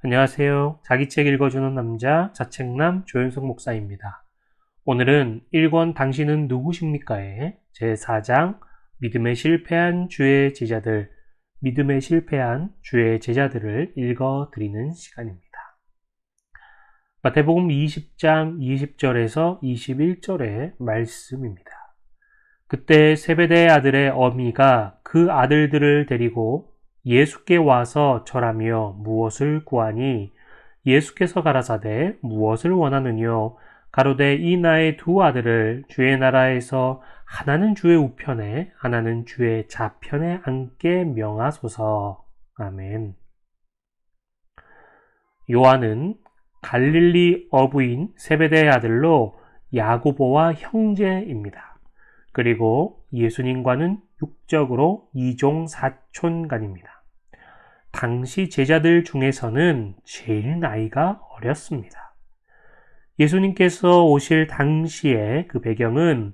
안녕하세요. 자기책 읽어주는 남자 자책남 조현석 목사입니다. 오늘은 1권 당신은 누구십니까의 제4장 믿음에 실패한 주의 제자들, 믿음에 실패한 주의 제자들을 읽어드리는 시간입니다. 마태복음 20장 20절에서 21절의 말씀입니다. 그때 세베대의 아들의 어미가 그 아들들을 데리고 예수께 와서 절하며 무엇을 구하니 예수께서 가라사대 무엇을 원하느뇨 가로되 이 나의 두 아들을 주의 나라에서 하나는 주의 우편에 하나는 주의 좌편에 앉게 명하소서. 아멘. 요한은 갈릴리 어부인 세베대의 아들로 야고보와 형제입니다. 그리고 예수님과는 육적으로 이종 사촌간입니다. 당시 제자들 중에서는 제일 나이가 어렸습니다. 예수님께서 오실 당시의 그 배경은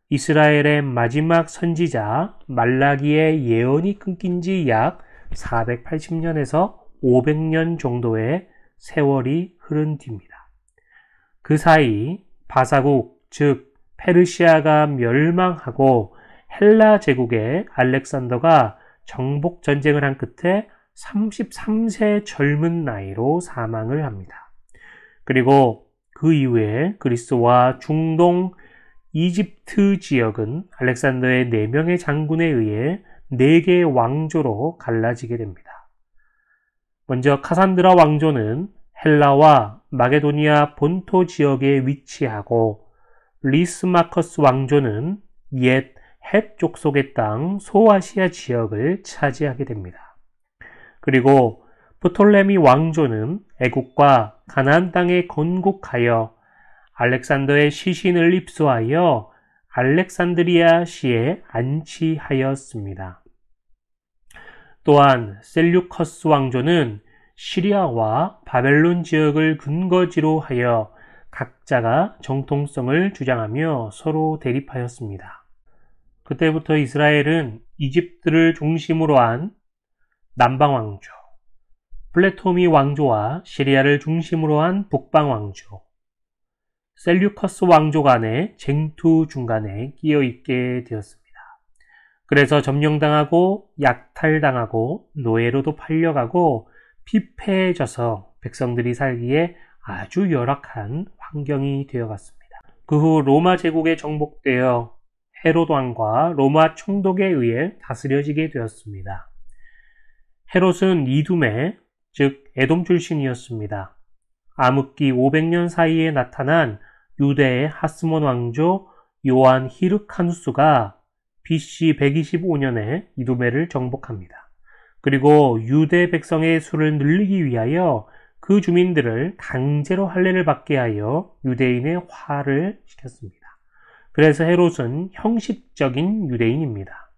이스라엘의 마지막 선지자 말라기의 예언이 끊긴 지 약 480년에서 500년 정도의 세월이 흐른 뒤입니다. 그 사이 바사국, 즉 페르시아가 멸망하고 헬라 제국의 알렉산더가 정복 전쟁을 한 끝에 33세 젊은 나이로 사망을 합니다. 그리고 그 이후에 그리스와 중동, 이집트 지역은 알렉산더의 4명의 장군에 의해 4개의 왕조로 갈라지게 됩니다. 먼저 카산드라 왕조는 헬라와 마게도니아 본토 지역에 위치하고 리스마커스 왕조는 옛 헷 족속의 땅 소아시아 지역을 차지하게 됩니다. 그리고 프톨레미 왕조는 애국과 가나안 땅에 건국하여 알렉산더의 시신을 입수하여 알렉산드리아시에 안치하였습니다. 또한 셀류커스 왕조는 시리아와 바벨론 지역을 근거지로 하여 각자가 정통성을 주장하며 서로 대립하였습니다. 그때부터 이스라엘은 이집트를 중심으로 한 남방왕조, 플레토미 왕조와 시리아를 중심으로 한 북방왕조, 셀류커스 왕조 간의 쟁투 중간에 끼어 있게 되었습니다. 그래서 점령당하고 약탈당하고 노예로도 팔려가고 피폐해져서 백성들이 살기에 아주 열악한 환경이 되어갔습니다. 그 후 로마 제국에 정복되어 헤롯 왕과 로마 총독에 의해 다스려지게 되었습니다. 헤롯은 이두메, 즉 에돔 출신이었습니다. 암흑기 500년 사이에 나타난 유대의 하스몬 왕조 요한 히르카누스가 BC 125년에 이두메를 정복합니다. 그리고 유대 백성의 수를 늘리기 위하여 그 주민들을 강제로 할례를 받게 하여 유대인의 화를 시켰습니다. 그래서 헤롯은 형식적인 유대인입니다.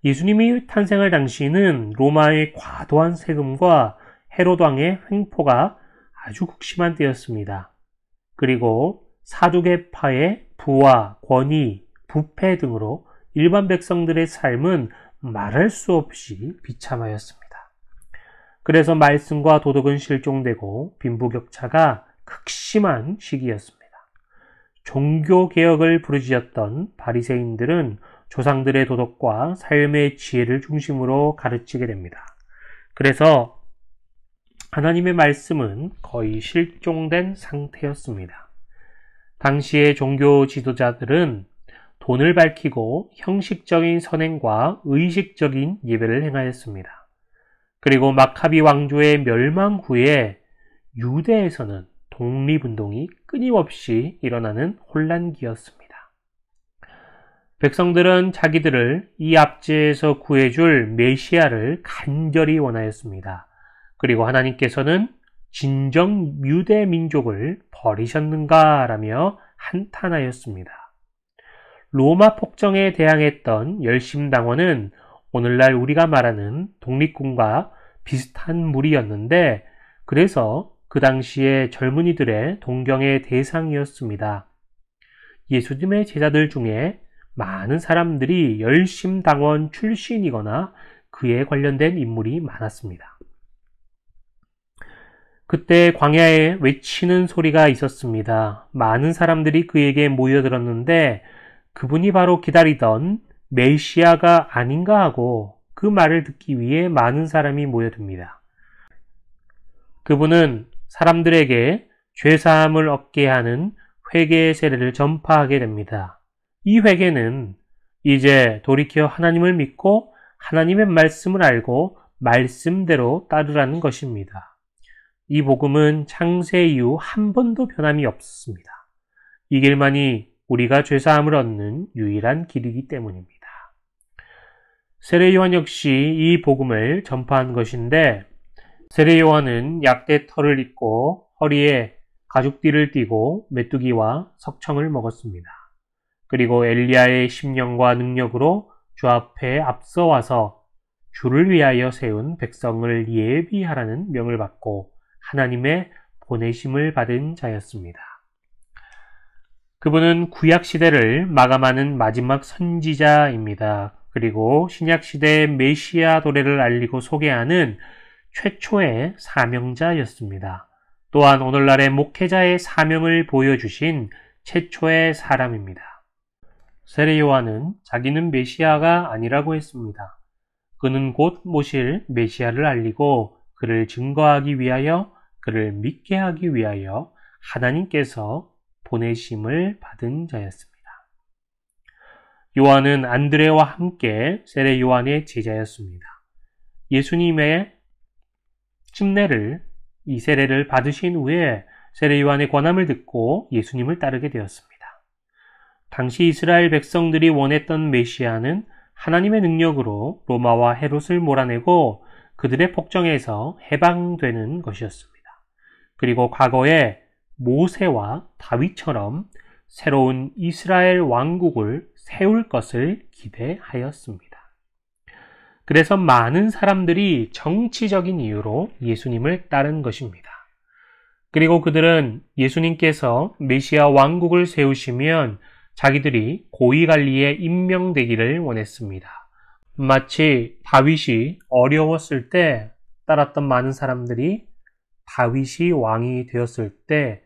예수님이 탄생할 당시에는 로마의 과도한 세금과 헤롯 왕의 횡포가 아주 극심한 때였습니다. 그리고 사두개파의 부와 권위, 부패 등으로 일반 백성들의 삶은 말할 수 없이 비참하였습니다. 그래서 말씀과 도덕은 실종되고 빈부격차가 극심한 시기였습니다. 종교개혁을 부르짖었던 바리새인들은 조상들의 도덕과 삶의 지혜를 중심으로 가르치게 됩니다. 그래서 하나님의 말씀은 거의 실종된 상태였습니다. 당시의 종교 지도자들은 돈을 밝히고 형식적인 선행과 의식적인 예배를 행하였습니다. 그리고 마카비 왕조의 멸망 후에 유대에서는 독립운동이 끊임없이 일어나는 혼란기였습니다. 백성들은 자기들을 이 압제에서 구해줄 메시아를 간절히 원하였습니다. 그리고 하나님께서는 진정 유대 민족을 버리셨는가라며 한탄하였습니다. 로마 폭정에 대항했던 열심당원은 오늘날 우리가 말하는 독립군과 비슷한 무리였는데 그래서 그 당시에 젊은이들의 동경의 대상이었습니다. 예수님의 제자들 중에 많은 사람들이 열심당원 출신이거나 그에 관련된 인물이 많았습니다. 그때 광야에 외치는 소리가 있었습니다. 많은 사람들이 그에게 모여들었는데 그분이 바로 기다리던 메시아가 아닌가 하고 그 말을 듣기 위해 많은 사람이 모여듭니다. 그분은 사람들에게 죄사함을 얻게 하는 회개의 세례를 전파하게 됩니다. 이 회개는 이제 돌이켜 하나님을 믿고 하나님의 말씀을 알고 말씀대로 따르라는 것입니다. 이 복음은 창세 이후 한 번도 변함이 없었습니다. 이 길만이 우리가 죄사함을 얻는 유일한 길이기 때문입니다. 세례 요한 역시 이 복음을 전파한 것인데 세례 요한은 약대 털을 입고 허리에 가죽띠를 띠고 메뚜기와 석청을 먹었습니다. 그리고 엘리야의 심령과 능력으로 주 앞에 앞서와서 주를 위하여 세운 백성을 예비하라는 명을 받고 하나님의 보내심을 받은 자였습니다. 그분은 구약시대를 마감하는 마지막 선지자입니다. 그리고 신약시대의 메시아 도래를 알리고 소개하는 최초의 사명자였습니다. 또한 오늘날의 목회자의 사명을 보여주신 최초의 사람입니다. 세례 요한은 자기는 메시아가 아니라고 했습니다. 그는 곧 모실 메시아를 알리고 그를 증거하기 위하여 그를 믿게 하기 위하여 하나님께서 보내심을 받은 자였습니다. 요한은 안드레와 함께 세례 요한의 제자였습니다. 예수님의 침례를 이 세례를 받으신 후에 세례 요한의 권함을 듣고 예수님을 따르게 되었습니다. 당시 이스라엘 백성들이 원했던 메시아는 하나님의 능력으로 로마와 헤롯을 몰아내고 그들의 폭정에서 해방되는 것이었습니다. 그리고 과거에 모세와 다윗처럼 새로운 이스라엘 왕국을 세울 것을 기대하였습니다. 그래서 많은 사람들이 정치적인 이유로 예수님을 따른 것입니다. 그리고 그들은 예수님께서 메시아 왕국을 세우시면 자기들이 고위관리에 임명되기를 원했습니다. 마치 다윗이 어려웠을 때 따랐던 많은 사람들이 다윗이 왕이 되었을 때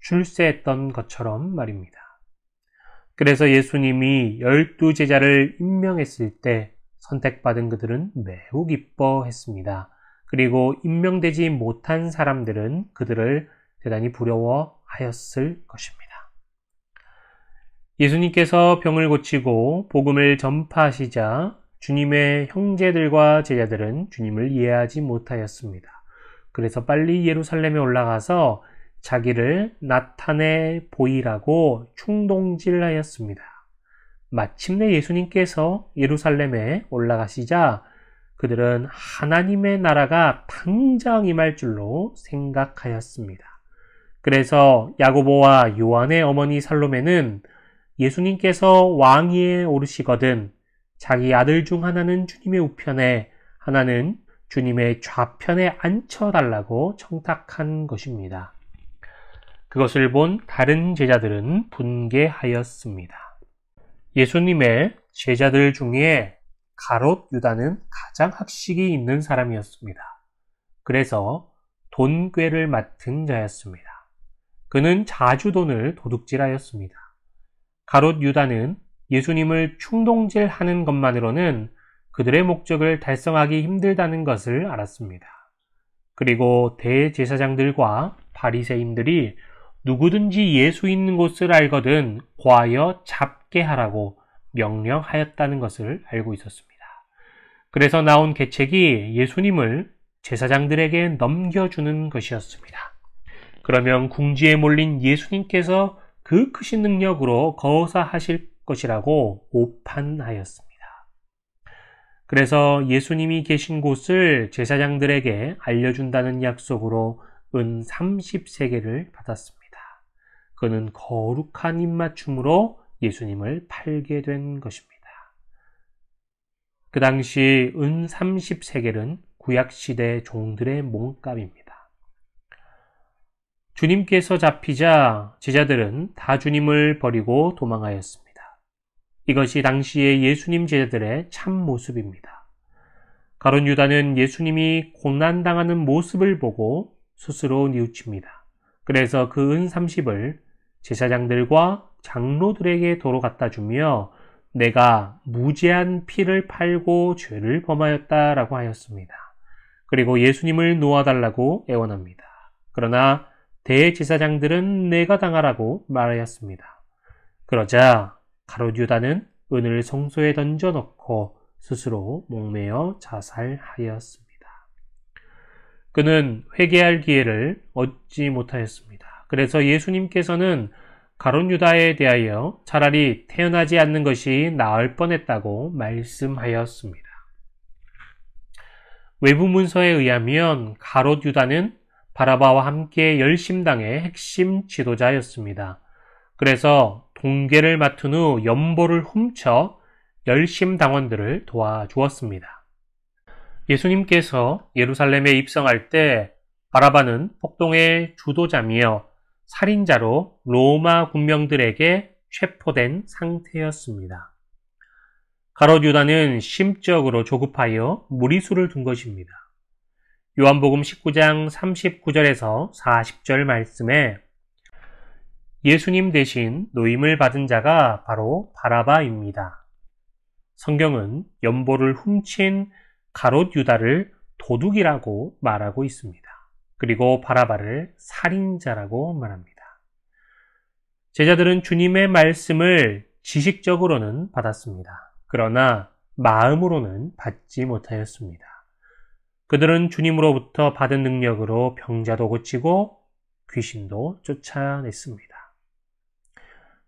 출세했던 것처럼 말입니다. 그래서 예수님이 12제자를 임명했을 때 선택받은 그들은 매우 기뻐했습니다. 그리고 임명되지 못한 사람들은 그들을 대단히 부러워하였을 것입니다. 예수님께서 병을 고치고 복음을 전파하시자 주님의 형제들과 제자들은 주님을 이해하지 못하였습니다. 그래서 빨리 예루살렘에 올라가서 자기를 나타내 보이라고 충동질하였습니다. 마침내 예수님께서 예루살렘에 올라가시자 그들은 하나님의 나라가 당장 임할 줄로 생각하였습니다. 그래서 야고보와 요한의 어머니 살로메는 예수님께서 왕위에 오르시거든 자기 아들 중 하나는 주님의 우편에 하나는 주님의 좌편에 앉혀달라고 청탁한 것입니다. 그것을 본 다른 제자들은 분개하였습니다. 예수님의 제자들 중에 가롯 유다는 가장 학식이 있는 사람이었습니다. 그래서 돈꾀를 맡은 자였습니다. 그는 자주 돈을 도둑질하였습니다. 가롯 유다는 예수님을 충동질하는 것만으로는 그들의 목적을 달성하기 힘들다는 것을 알았습니다. 그리고 대제사장들과 바리새인들이 누구든지 예수 있는 곳을 알거든 고하여 잡게 하라고 명령하였다는 것을 알고 있었습니다. 그래서 나온 계책이 예수님을 제사장들에게 넘겨주는 것이었습니다. 그러면 궁지에 몰린 예수님께서 그 크신 능력으로 거사하실 것이라고 오판하였습니다. 그래서 예수님이 계신 곳을 제사장들에게 알려준다는 약속으로 은 30세겔을 받았습니다. 그는 거룩한 입맞춤으로 예수님을 팔게 된 것입니다. 그 당시 은 30세겔은 구약시대 종들의 몸값입니다. 주님께서 잡히자 제자들은 다 주님을 버리고 도망하였습니다. 이것이 당시의 예수님 제자들의 참 모습입니다. 가룟 유다는 예수님이 고난당하는 모습을 보고 스스로 뉘우칩니다. 그래서 그 은 30을 제사장들과 장로들에게 도로 갖다 주며 내가 무죄한 피를 팔고 죄를 범하였다라고 하였습니다. 그리고 예수님을 놓아달라고 애원합니다. 그러나 대제사장들은 내가 당하라고 말하였습니다. 그러자 가룟 유다는 은을 성소에 던져놓고 스스로 목매어 자살하였습니다. 그는 회개할 기회를 얻지 못하였습니다. 그래서 예수님께서는 가룟 유다에 대하여 차라리 태어나지 않는 것이 나을 뻔했다고 말씀하였습니다. 외부 문서에 의하면 가룟 유다는 바라바와 함께 열심당의 핵심 지도자였습니다. 그래서 동계를 맡은 후 연보를 훔쳐 열심당원들을 도와주었습니다. 예수님께서 예루살렘에 입성할 때 바라바는 폭동의 주도자며 살인자로 로마 군병들에게 체포된 상태였습니다. 가룟 유다는 심적으로 조급하여 무리수를 둔 것입니다. 요한복음 19장 39절에서 40절 말씀에 예수님 대신 노임을 받은 자가 바로 바라바입니다. 성경은 연보를 훔친 가룟 유다를 도둑이라고 말하고 있습니다. 그리고 바라바를 살인자라고 말합니다. 제자들은 주님의 말씀을 지식적으로는 받았습니다. 그러나 마음으로는 받지 못하였습니다. 그들은 주님으로부터 받은 능력으로 병자도 고치고 귀신도 쫓아냈습니다.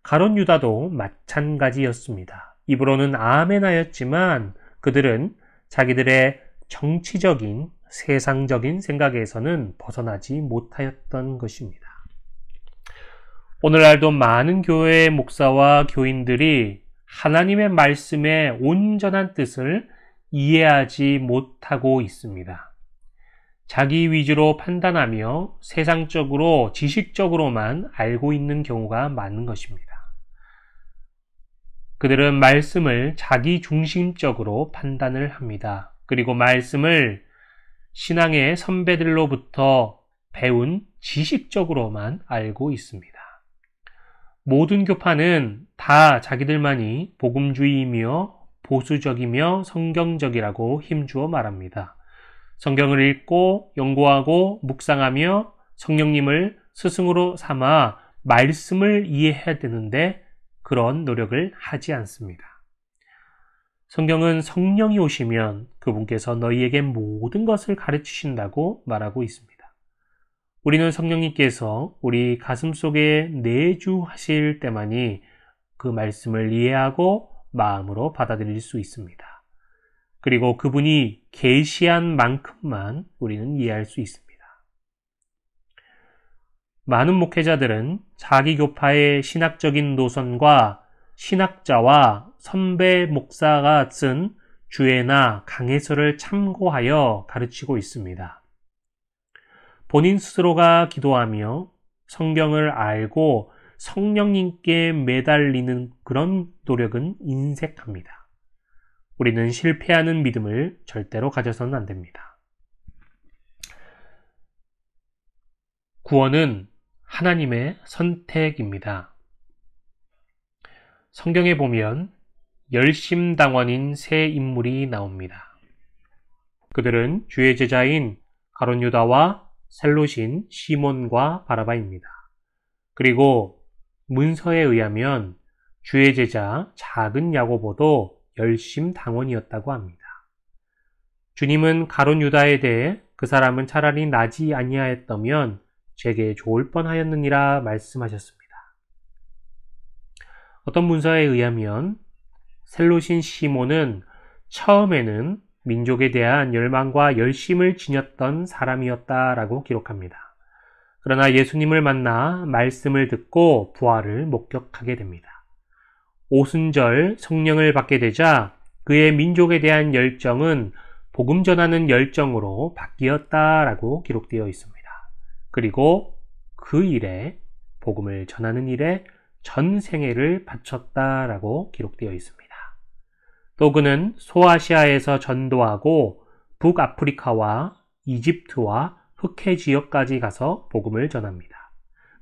가룟 유다도 마찬가지였습니다. 입으로는 아멘 하였지만 그들은 자기들의 정치적인 세상적인 생각에서는 벗어나지 못하였던 것입니다. 오늘날도 많은 교회의 목사와 교인들이 하나님의 말씀의 온전한 뜻을 이해하지 못하고 있습니다. 자기 위주로 판단하며 세상적으로 지식적으로만 알고 있는 경우가 많은 것입니다. 그들은 말씀을 자기 중심적으로 판단을 합니다. 그리고 말씀을 신앙의 선배들로부터 배운 지식적으로만 알고 있습니다. 모든 교파는 다 자기들만이 복음주의이며 보수적이며 성경적이라고 힘주어 말합니다. 성경을 읽고 연구하고 묵상하며 성령님을 스승으로 삼아 말씀을 이해해야 되는데 그런 노력을 하지 않습니다. 성경은 성령이 오시면 그분께서 너희에게 모든 것을 가르치신다고 말하고 있습니다. 우리는 성령님께서 우리 가슴 속에 내주하실 때만이 그 말씀을 이해하고 마음으로 받아들일 수 있습니다. 그리고 그분이 계시한 만큼만 우리는 이해할 수 있습니다. 많은 목회자들은 자기 교파의 신학적인 노선과 신학자와 선배 목사가 쓴 주애나 강해서를 참고하여 가르치고 있습니다. 본인 스스로가 기도하며 성경을 알고 성령님께 매달리는 그런 노력은 인색합니다. 우리는 실패하는 믿음을 절대로 가져서는 안 됩니다. 구원은 하나님의 선택입니다. 성경에 보면 열심당원인 세 인물이 나옵니다. 그들은 주의 제자인 가룟 유다와 셀롯인 시몬과 바라바입니다. 그리고 문서에 의하면 주의 제자 작은 야고보도 열심당원이었다고 합니다. 주님은 가룟 유다에 대해 그 사람은 차라리 나지 아니하였다면 제게 좋을 뻔하였느니라 말씀하셨습니다. 어떤 문서에 의하면 셀롯인 시몬은 처음에는 민족에 대한 열망과 열심을 지녔던 사람이었다라고 기록합니다. 그러나 예수님을 만나 말씀을 듣고 부활을 목격하게 됩니다. 오순절 성령을 받게 되자 그의 민족에 대한 열정은 복음 전하는 열정으로 바뀌었다라고 기록되어 있습니다. 그리고 그 일에 복음을 전하는 일에 전 생애를 바쳤다라고 기록되어 있습니다. 또 그는 소아시아에서 전도하고 북아프리카와 이집트와 흑해 지역까지 가서 복음을 전합니다.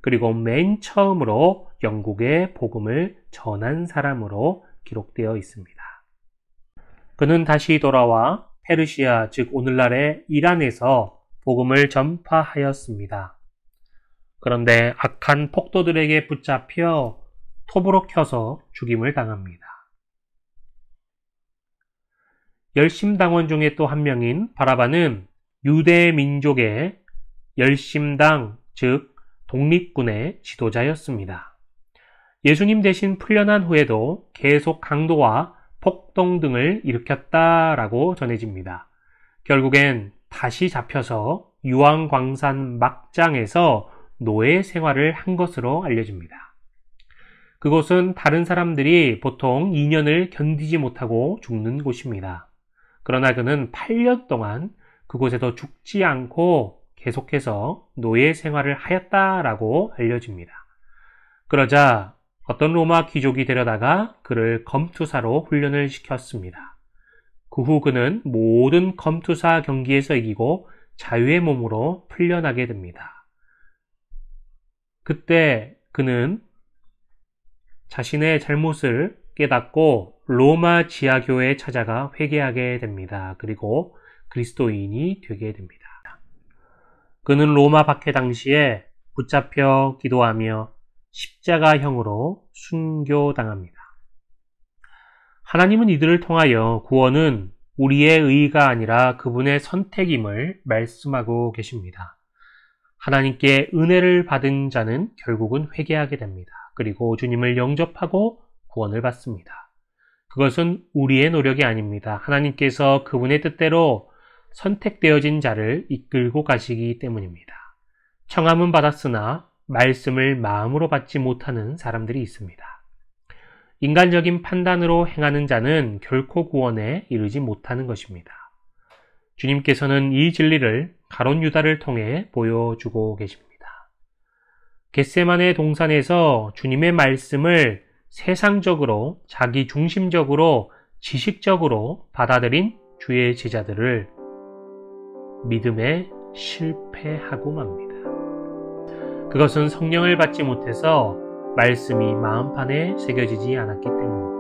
그리고 맨 처음으로 영국에 복음을 전한 사람으로 기록되어 있습니다. 그는 다시 돌아와 페르시아, 즉 오늘날의 이란에서 복음을 전파하였습니다. 그런데 악한 폭도들에게 붙잡혀 톱으로 켜서 죽임을 당합니다. 열심당원 중에 또 한 명인 바라바는 유대 민족의 열심당, 즉 독립군의 지도자였습니다. 예수님 대신 풀려난 후에도 계속 강도와 폭동 등을 일으켰다라고 전해집니다. 결국엔 다시 잡혀서 유황광산 막장에서 노예 생활을 한 것으로 알려집니다. 그곳은 다른 사람들이 보통 2년을 견디지 못하고 죽는 곳입니다. 그러나 그는 8년 동안 그곳에서 죽지 않고 계속해서 노예 생활을 하였다라고 알려집니다. 그러자 어떤 로마 귀족이 데려다가 그를 검투사로 훈련을 시켰습니다. 그 후 그는 모든 검투사 경기에서 이기고 자유의 몸으로 풀려나게 됩니다. 그때 그는 자신의 잘못을 깨닫고 로마 지하교회에 찾아가 회개하게 됩니다. 그리고 그리스도인이 되게 됩니다. 그는 로마 박해 당시에 붙잡혀 기도하며 십자가형으로 순교당합니다. 하나님은 이들을 통하여 구원은 우리의 의가 아니라 그분의 선택임을 말씀하고 계십니다. 하나님께 은혜를 받은 자는 결국은 회개하게 됩니다. 그리고 주님을 영접하고 구원을 받습니다. 그것은 우리의 노력이 아닙니다. 하나님께서 그분의 뜻대로 선택되어진 자를 이끌고 가시기 때문입니다. 청함은 받았으나 말씀을 마음으로 받지 못하는 사람들이 있습니다. 인간적인 판단으로 행하는 자는 결코 구원에 이르지 못하는 것입니다. 주님께서는 이 진리를 가롯 유다를 통해 보여주고 계십니다. 겟세마네 동산에서 주님의 말씀을 세상적으로, 자기 중심적으로, 지식적으로 받아들인 주의 제자들을 믿음에 실패하고 맙니다. 그것은 성령을 받지 못해서 말씀이 마음판에 새겨지지 않았기 때문입니다.